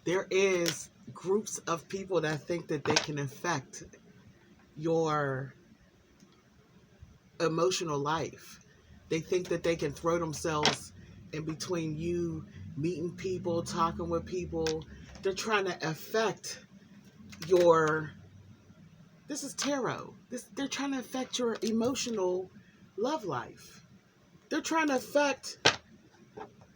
there is groups of people that think that they can affect your emotional life. They think that they can throw themselves in between you meeting people, talking with people. They're trying to affect your, this is tarot. They're trying to affect your emotional love life. They're trying to affect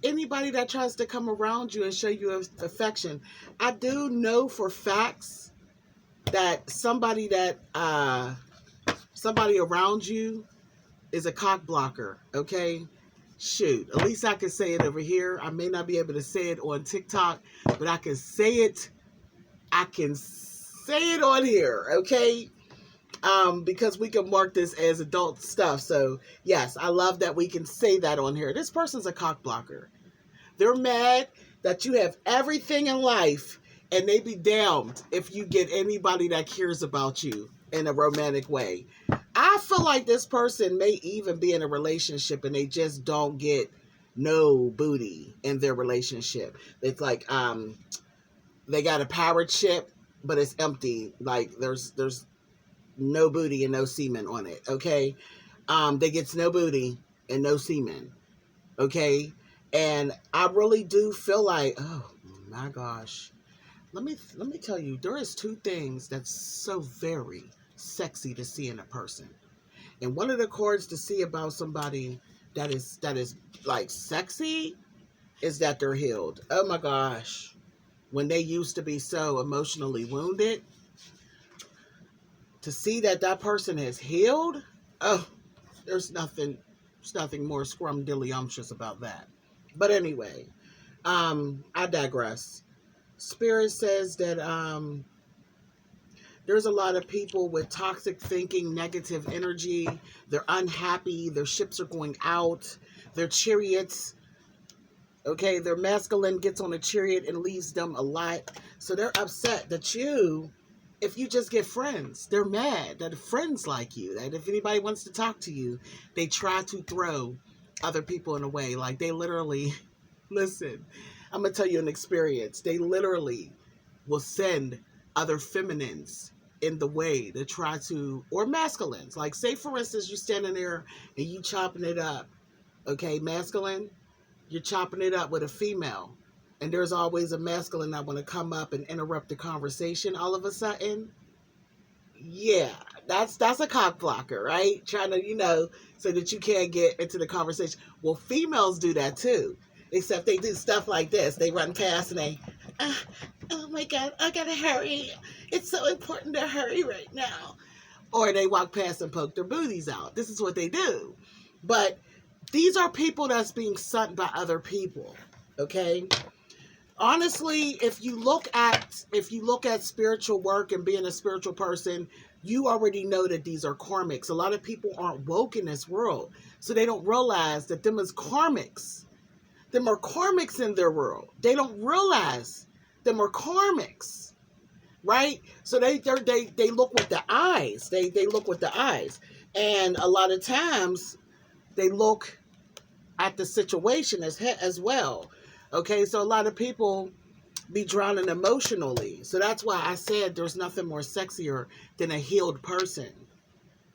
anybody that tries to come around you and show you affection. I do know for facts that somebody around you is a cock blocker, okay? Shoot, at least I can say it over here. I may not be able to say it on TikTok, but I can say it. I can say it on here, okay? Because we can mark this as adult stuff. So yes, I love that we can say that on here. This person's a cock blocker. They're mad that you have everything in life, and they be damned if you get anybody that cares about you in a romantic way. I feel like this person may even be in a relationship and they just don't get no booty in their relationship. It's like they got a powered ship, but it's empty. Like there's no booty and no semen on it. Okay, they gets no booty and no semen. Okay, and I really do feel like, oh my gosh, let me tell you, there is two things that's so very sexy to see in a person. And one of the chords to see about somebody that is like sexy is that they're healed. Oh my gosh. When they used to be so emotionally wounded, to see that person is healed, oh, there's nothing more scrumdiddlyumptious about that. But anyway, I digress. Spirit says that there's a lot of people with toxic thinking, negative energy. They're unhappy. Their ships are going out. Their chariots, okay, their masculine gets on a chariot and leaves them a lot. So they're upset that if you just get friends, they're mad that friends like you, that if anybody wants to talk to you, they try to throw other people in a way. Like they literally, listen, I'm going to tell you an experience. They literally will send other feminines in the way to try to, or masculines. Like say for instance, you're standing there and you chopping it up. Okay, masculine, you're chopping it up with a female. And there's always a masculine that want to come up and interrupt the conversation all of a sudden. Yeah, that's a cock blocker, right? Trying to, so that you can't get into the conversation. Well, females do that too. Except they do stuff like this. They run past and they, oh my God, I gotta hurry. It's so important to hurry right now. Or they walk past and poke their booties out. This is what they do. But these are people that's being sent by other people. Okay? Honestly, if you look at spiritual work and being a spiritual person, you already know that these are karmics. A lot of people aren't woke in this world. So they don't realize that them is karmics. Them are karmics in their world. They don't realize them are karmics, right? So they look with the eyes. They look with the eyes, and a lot of times they look at the situation as well. Okay, so a lot of people be drowning emotionally. So that's why I said there's nothing more sexier than a healed person,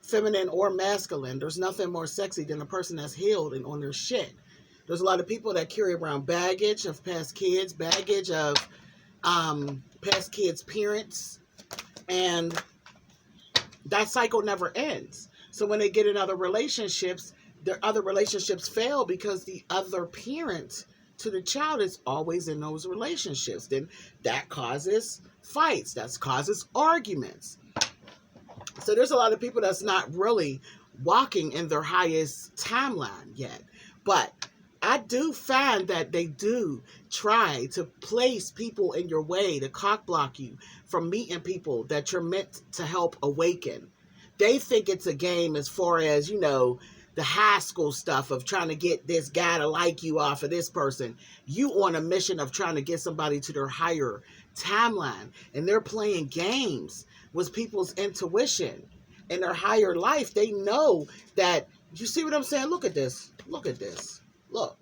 feminine or masculine. There's nothing more sexy than a person that's healed and on their shit. There's a lot of people that carry around baggage of past kids, baggage of past kids' parents, and that cycle never ends. So when they get in other relationships, their other relationships fail because the other parent to the child is always in those relationships. Then that causes fights, that causes arguments. So there's a lot of people that's not really walking in their highest timeline yet. But I do find that they do try to place people in your way to cock block you from meeting people that you're meant to help awaken. They think it's a game as far as, the high school stuff of trying to get this guy to like you off of this person. You on a mission of trying to get somebody to their higher timeline. And they're playing games with people's intuition and their higher life. They know that, you see what I'm saying? Look at this. Look at this. Look.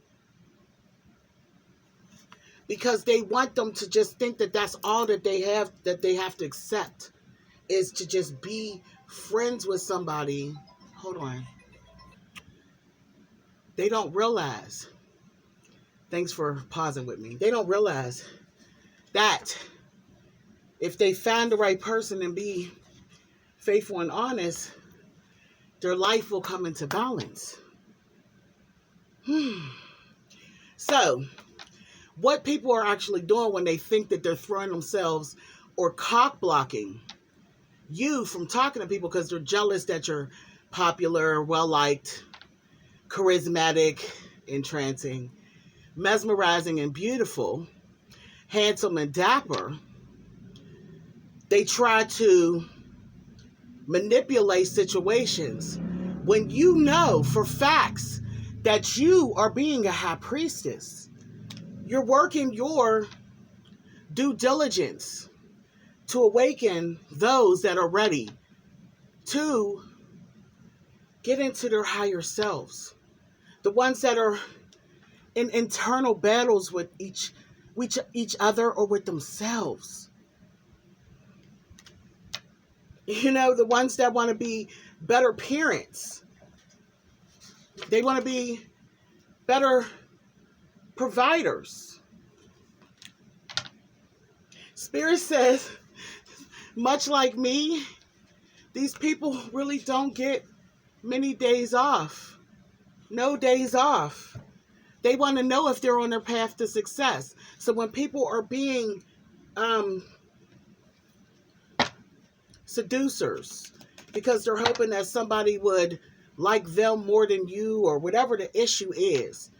because they want them to just think that that's all that they have to accept, is to just be friends with somebody. Hold on. They don't realize, thanks for pausing with me, they don't realize that if they find the right person and be faithful and honest, their life will come into balance. So, what people are actually doing when they think that they're throwing themselves or cock blocking you from talking to people because they're jealous that you're popular, well-liked, charismatic, entrancing, mesmerizing and beautiful, handsome and dapper, they try to manipulate situations when you know for facts that you are being a high priestess. You're working your due diligence to awaken those that are ready to get into their higher selves. The ones that are in internal battles with each other or with themselves. You know, the ones that want to be better parents. They want to be better providers. Spirit says, much like me, these people really don't get many days off. No days off. They want to know if they're on their path to success. So when people are being seducers because they're hoping that somebody would like them more than you, or whatever the issue is,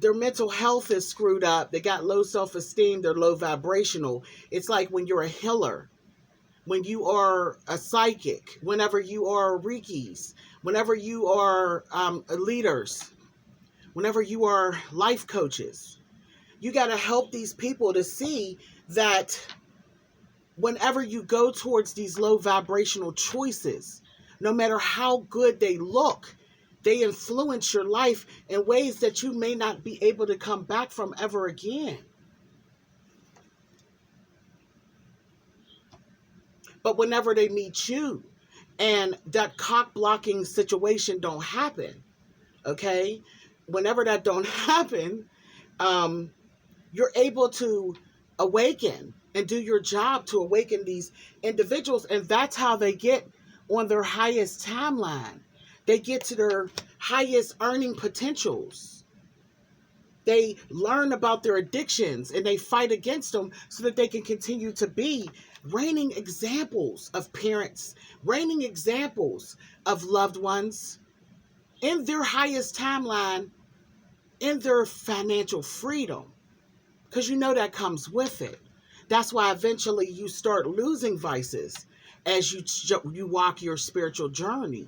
their mental health is screwed up. They got low self-esteem. They're low vibrational. It's like when you're a healer, when you are a psychic, whenever you are Reikis, whenever you are leaders, whenever you are life coaches, you got to help these people to see that whenever you go towards these low vibrational choices, no matter how good they look, they influence your life in ways that you may not be able to come back from ever again. But whenever they meet you and that cock blocking situation don't happen, okay? Whenever that don't happen, you're able to awaken and do your job to awaken these individuals. And that's how they get on their highest timeline. They get to their highest earning potentials. They learn about their addictions and they fight against them so that they can continue to be reigning examples of parents, reigning examples of loved ones in their highest timeline, in their financial freedom. Because you know that comes with it. That's why eventually you start losing vices as you walk your spiritual journey.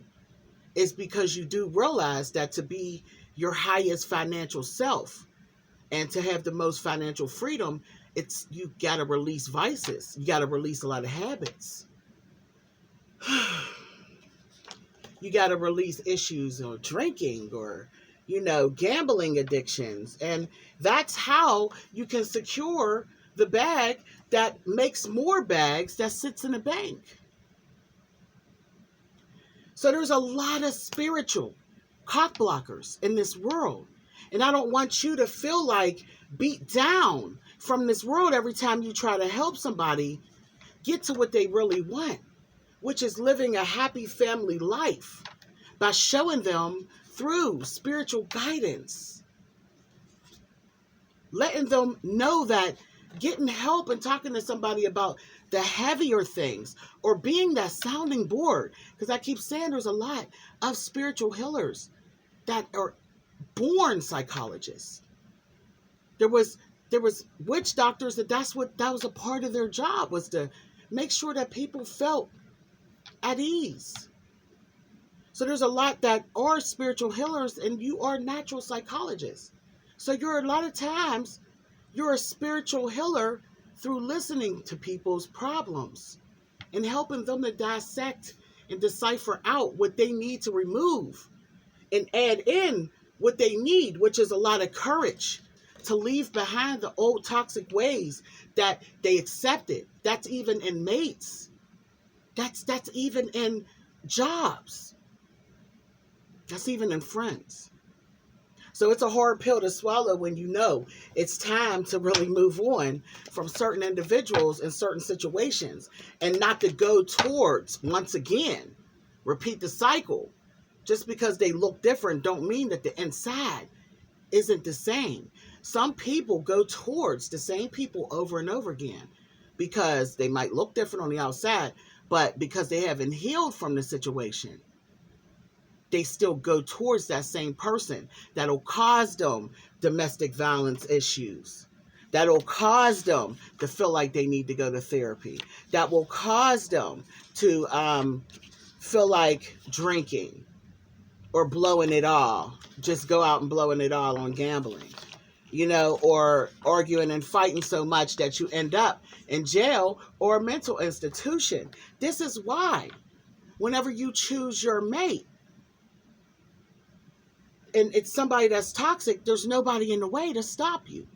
It's because you do realize that to be your highest financial self and to have the most financial freedom, you got to release vices. You got to release a lot of habits. You got to release issues or drinking or, gambling addictions. And that's how you can secure the bag that makes more bags that sits in a bank. So there's a lot of spiritual cock blockers in this world. And I don't want you to feel like beat down from this world every time you try to help somebody get to what they really want, which is living a happy family life by showing them through spiritual guidance, letting them know that getting help and talking to somebody about the heavier things or being that sounding board. Because I keep saying there's a lot of spiritual healers that are born psychologists. There was witch doctors that was a part of their job, was to make sure that people felt at ease. So there's a lot that are spiritual healers and you are natural psychologists. So a lot of times you're a spiritual healer through listening to people's problems and helping them to dissect and decipher out what they need to remove and add in what they need, which is a lot of courage to leave behind the old toxic ways that they accepted. That's even in mates. That's even in jobs. That's even in friends. So it's a hard pill to swallow when you know it's time to really move on from certain individuals in certain situations and not to go towards, once again, repeat the cycle. Just because they look different don't mean that the inside isn't the same. Some people go towards the same people over and over again because they might look different on the outside, but because they haven't healed from the situation, they still go towards that same person that'll cause them domestic violence issues, that'll cause them to feel like they need to go to therapy, that will cause them to feel like drinking or blowing it all, just go out and blowing it all on gambling, or arguing and fighting so much that you end up in jail or a mental institution. This is why whenever you choose your mate, and it's somebody that's toxic, there's nobody in the way to stop you.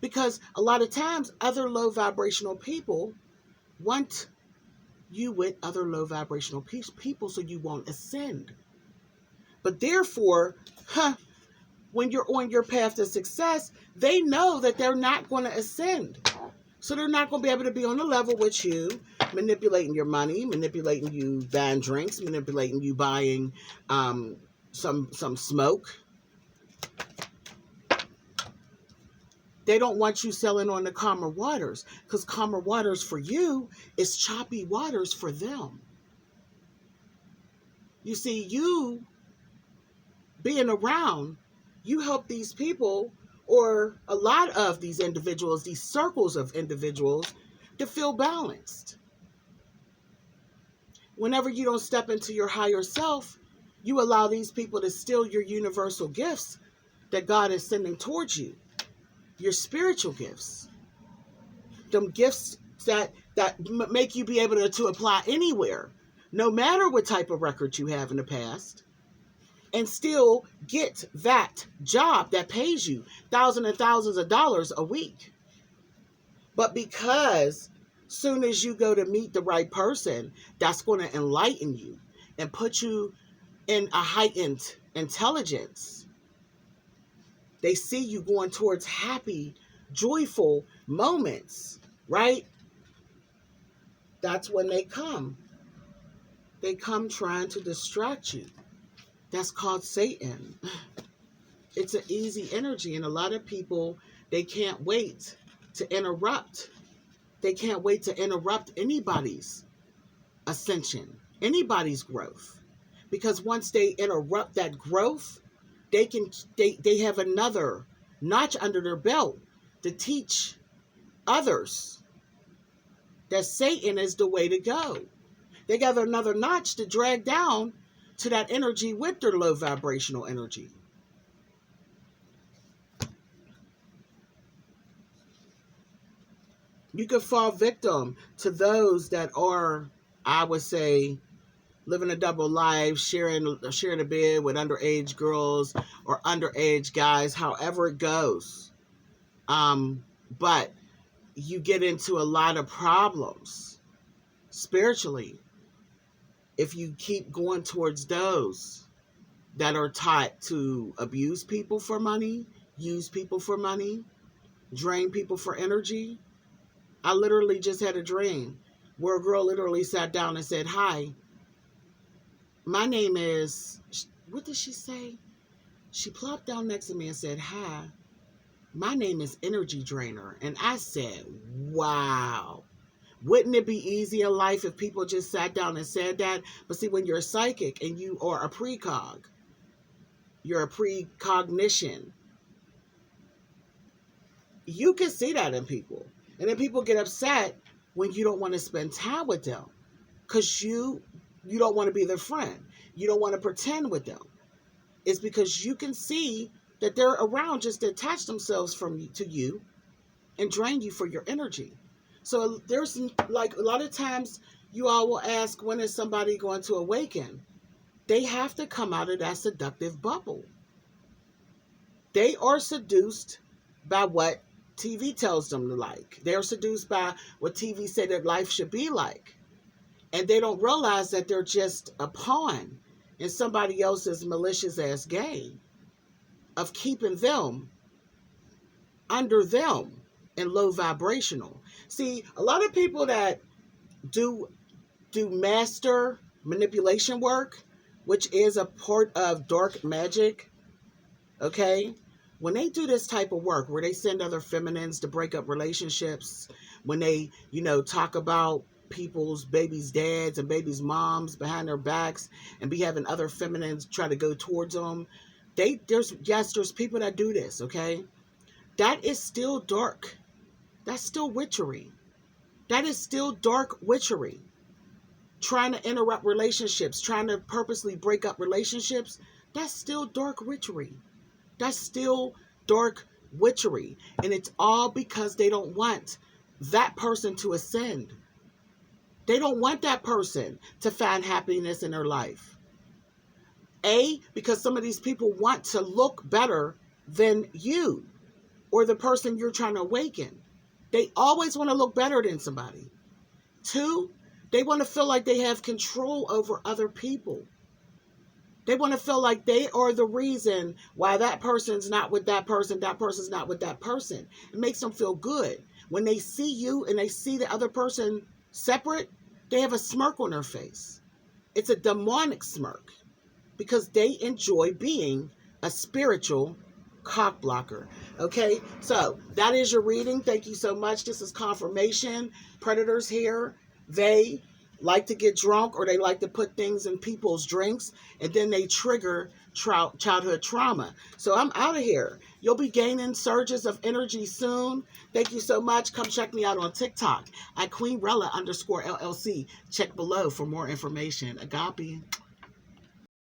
Because a lot of times other low vibrational people want you with other low vibrational people so you won't ascend. But therefore, when you're on your path to success, they know that they're not going to ascend. So they're not going to be able to be on the level with you, manipulating your money, manipulating you buying drinks, manipulating you buying some smoke. They don't want you selling on the calmer waters, because calmer waters for you is choppy waters for them. You see, you being around, you help these people, or a lot of these individuals, these circles of individuals, to feel balanced. Whenever you don't step into your higher self, you allow these people to steal your universal gifts that God is sending towards you, your spiritual gifts, them gifts that make you be able to apply anywhere, no matter what type of record you have in the past, and still get that job that pays you thousands and thousands of dollars a week. But because soon as you go to meet the right person, that's going to enlighten you and put you in a heightened intelligence. They see you going towards happy, joyful moments, right? That's when they come. They come trying to distract you. That's called Satan. It's an easy energy, and a lot of people, they can't wait to interrupt. They can't wait to interrupt anybody's ascension, anybody's growth. Because once they interrupt that growth, they have another notch under their belt to teach others that Satan is the way to go. They got another notch to drag down to that energy with their low vibrational energy. You could fall victim to those that are, I would say, living a double life, sharing a bed with underage girls or underage guys, however it goes. But you get into a lot of problems spiritually if you keep going towards those that are taught to abuse people for money, use people for money, drain people for energy. I literally just had a dream where a girl literally sat down and said, "Hi, my name is," what did she say? She plopped down next to me and said, "Hi, my name is Energy Drainer." And I said, wow. Wouldn't it be easy in life if people just sat down and said that? But see, when you're a psychic and you are a precog, you're a precognition, you can see that in people. And then people get upset when you don't want to spend time with them because you don't want to be their friend. You don't want to pretend with them. It's because you can see that they're around just to attach themselves to you and drain you for your energy. So there's like a lot of times you all will ask, when is somebody going to awaken? They have to come out of that seductive bubble. They are seduced by what TV tells them to like. They're seduced by what TV say that life should be like. And they don't realize that they're just a pawn in somebody else's malicious ass game of keeping them under them and low vibrational. See, a lot of people that do master manipulation work, which is a part of dark magic, okay? When they do this type of work where they send other feminines to break up relationships, when they, talk about people's babies' dads and babies' moms behind their backs and be having other feminines try to go towards them, there's people that do this, okay? That is still dark. That's still witchery. That is still dark witchery. Trying to interrupt relationships, trying to purposely break up relationships, that's still dark witchery. That's still dark witchery. And it's all because they don't want that person to ascend. They don't want that person to find happiness in their life. Because some of these people want to look better than you or the person you're trying to awaken. They always want to look better than somebody. 2, they want to feel like they have control over other people. They want to feel like they are the reason why that person's not with that person person's not with that person. It makes them feel good. When they see you and they see the other person separate, they have a smirk on their face. It's a demonic smirk because they enjoy being a spiritual cock blocker. Okay, so that is your reading. Thank you so much. This is confirmation. Predators here, they like to get drunk or they like to put things in people's drinks and then they trigger childhood trauma. So I'm out of here. You'll be gaining surges of energy soon. Thank you so much. Come check me out on TikTok at Queenrella_LLC. Check below for more information. Agape.